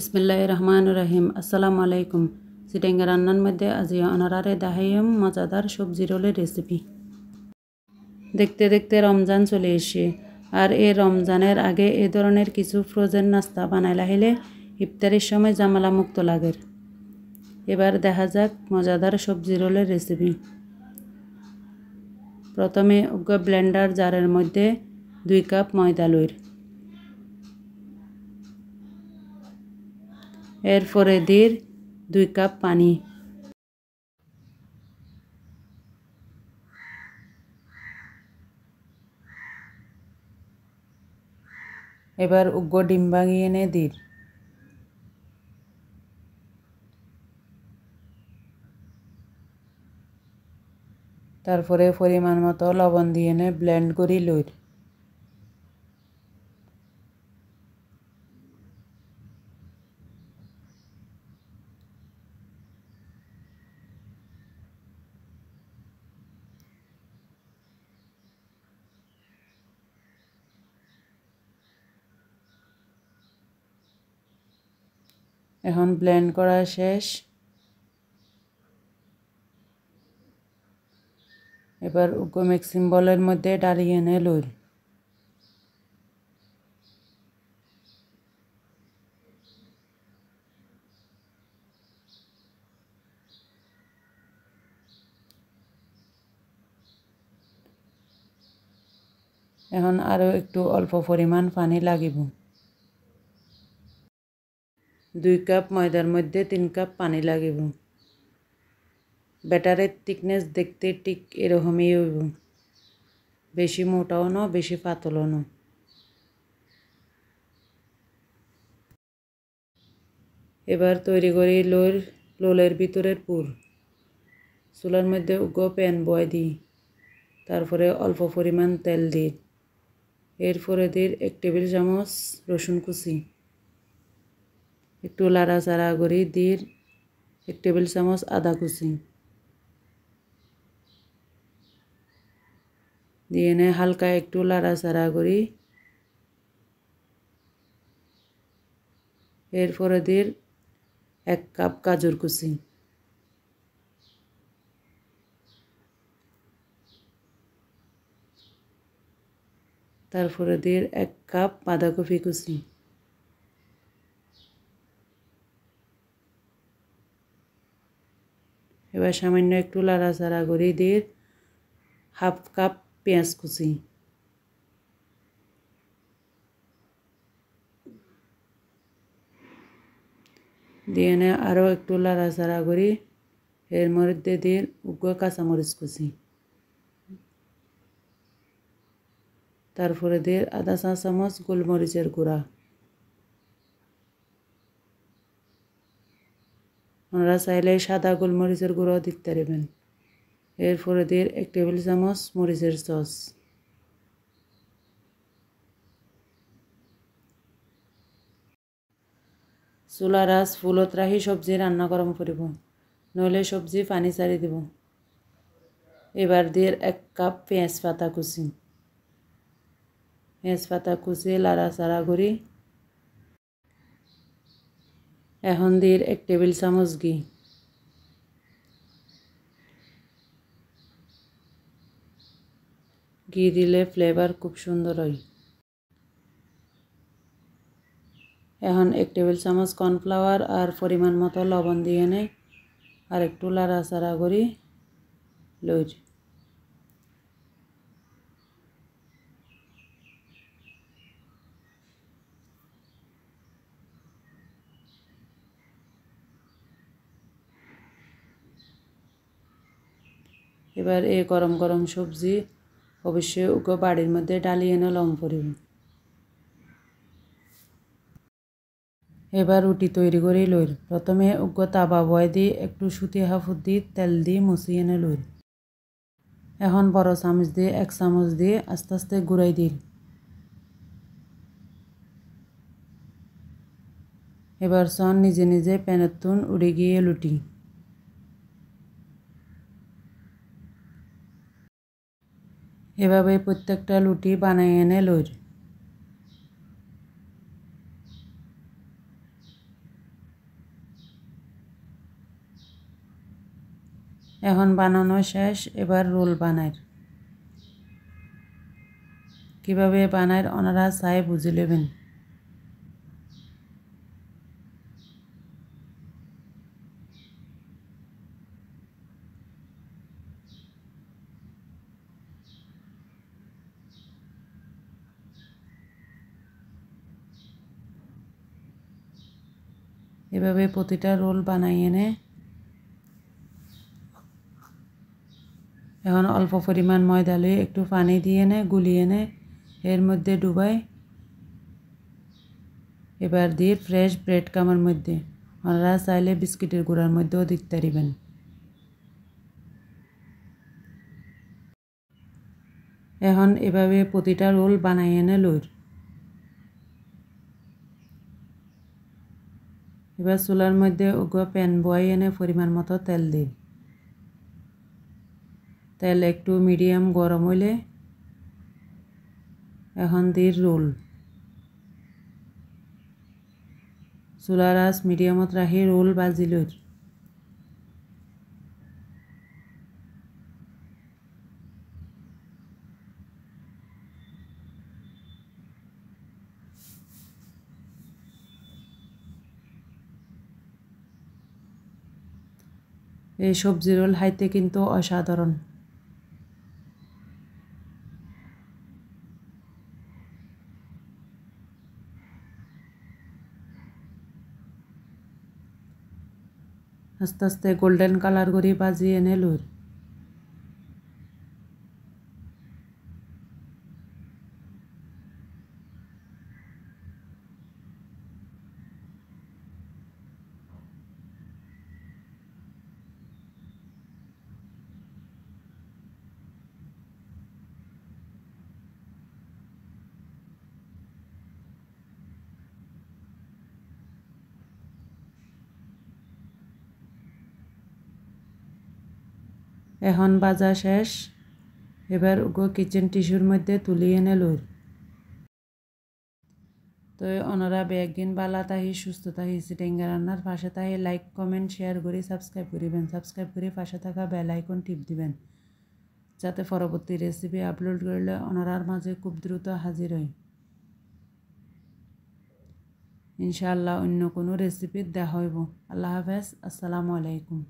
बिस्मिल्लाहिर्रहमानिर्रहीम अस्सलामु आलैकुम सिटेंगा रान्नार मध्य आज अनारारे दाहाइम मजादार सब्जी रोलेर रेसिपि। देखते देखते रमजान चले एसे और ए रमजानेर आगे ए धरनेर किछु फ्रोजेन नास्ता बानाय लाइले इफ्तारेर समय झामेला मुक्त लागेर। एबार देखा जाक मजादार सब्जी रोलेर रेसिपि। प्रथमे उग्र ब्लेंडार जारेर मध्य 2 কাপ मयदा लइर, एरपरे दिर 2 কাপ पानी। एबार उग्र डिम भांगिए एने दिर, तारपरे परिमाण मतो लवण दिए एने ब्लेंड करि लइर। এখন ব্লেন্ড করা শেষ। এবার উগ্র মিক্সিং বলের মধ্যে ঢালিয়ে এনে লইর। এখন আরো একটু অল্প পরিমাণ পানি লাগিব। 2 কাপ ময়দার মধ্যে 3 কাপ পানি লাগিব। ব্যাটারের থিকনেস দেখতে ঠিক এরকমই হইব, বেশি মোটাও না বেশি পাতলও না। এবার তৈরি করি লোলের ভিতরের পুর। চুলার মধ্যে উগ্র প্যান বয় দিই, তারপরে অল্প পরিমাণ তেল দিই, এরপরে দিই 1 টেবিল চামচ রসুন কুচি, একটু লাড়াচাড়া করি দিই 1 টেবিল চামচ আদা কুচি দিয়ে এনে হালকা একটু লাড়াচাড়া করি। এরপরে দিই 1 কাপ গাজর কুচি, তারপরে দিই 1 কাপ বাঁধাকপি কুচি, এবার সামান্য একটু লাড়াচাড়া করে দিই 1/2 কাপ পেঁয়াজ কুচি, দিয়ে এনে আরও একটু লাড়াচাড়া করি। এর মধ্যে দিই উগ্র কাঁচামরিচ কুচি, তারপরে দিই আধা চা চামচ গোলমরিচের গুঁড়া। আপনারা চাইলে সাদা গোলমরিচের গুঁড়াও দিতে পারবেন। এরপরে দিই 1 টেবিল চামচ মরিচের সস, চুলার আঁচ ফুলত রাখি সবজি রান্না গরম করিব, নইলে সবজি পানি ছাড়ি দিব। এবার দিই 1 কাপ পেঁয়াজ পাতা কুচি, পেঁয়াজ পাতা কুচি লাড়াচাড়া করি। এখন দিই 1 টেবিল চামচ ঘি, ঘি দিলে ফ্লেভার খুব সুন্দর হয়। এখন 1 টেবিল চামচ কর্নফ্লাওয়ার আর পরিমাণ মতো লবণ দিয়ে এনে আর একটু লাড়াচাড়া করি লইর। এবার এই গরম গরম সবজি অবশ্যই উগ্র বাড়ির মধ্যে ঢালিয়ে এনে লম করিব। এবার রুটি তৈরি করে লইর। প্রথমে উগ্র তাবা বয় দিয়ে একটু সুতি হাফুত দিয়ে তেল দিয়ে মুছিয়ে এনে লইর। এখন বড় চামচ দিয়ে 1 চামচ দিয়ে আস্তে আস্তে ঘুরাই দিই। এবার সন নিজে নিজে প্যানের তুন উড়ে গিয়ে লুটি। এভাবে প্রত্যেকটা লুটি বানাই এনে লইর। এখন বানানো শেষ, এবার রোল বানায়। কিভাবে বানায় ওনারা চাই বুঝে নেবেন। এভাবে প্রতিটা রোল বানাই এনে এখন অল্প পরিমাণ ময়দা লয়ে একটু পানি দিয়ে এনে গুলিয়ে এনে এর মধ্যে ডুবাই। এবার দিয়ে ফ্রেশ ব্রেড কামের মধ্যে আপনারা চাইলে বিস্কিটের গুঁড়ার মধ্যেও দিতে পারিবেন। এখন এভাবে প্রতিটা রোল বানাই এনে লইর। এবার চুলার মধ্যে প্যান বয়াই এনে পরিমাণ মতো তেল দিই। তেল একটু মিডিয়াম গরম হইলে এখন দিই রোল। চুলার আঁচ মিডিয়ামত রাখি রোল ভাজি লইর। এই সবজি রোল খাইতে কিন্তু অসাধারণ। আস্তে আস্তে গোল্ডেন কালার করে ভাজি এনে লইর। এখন ভাজা শেষ, এবার কিচেন টিস্যুর মধ্যে তুলি এনে লইর। তো ওনারা একদিন বালা তাহি সুস্থ তাহি সিটেঙ্গা রান্নার পাশে তাহি লাইক কমেন্ট শেয়ার করে সাবস্ক্রাইব করিবেন। সাবস্ক্রাইব করে পাশে থাকা বেল আইকন টিপ দিবেন যাতে পরবর্তী রেসিপি আপলোড করলে ওনারার মাঝে খুব দ্রুত হাজির হয়। ইনশাআল্লাহ অন্য কোনো রেসিপি দেখা হইব। আল্লাহ হাফেজ, আসসালামু আলাইকুম।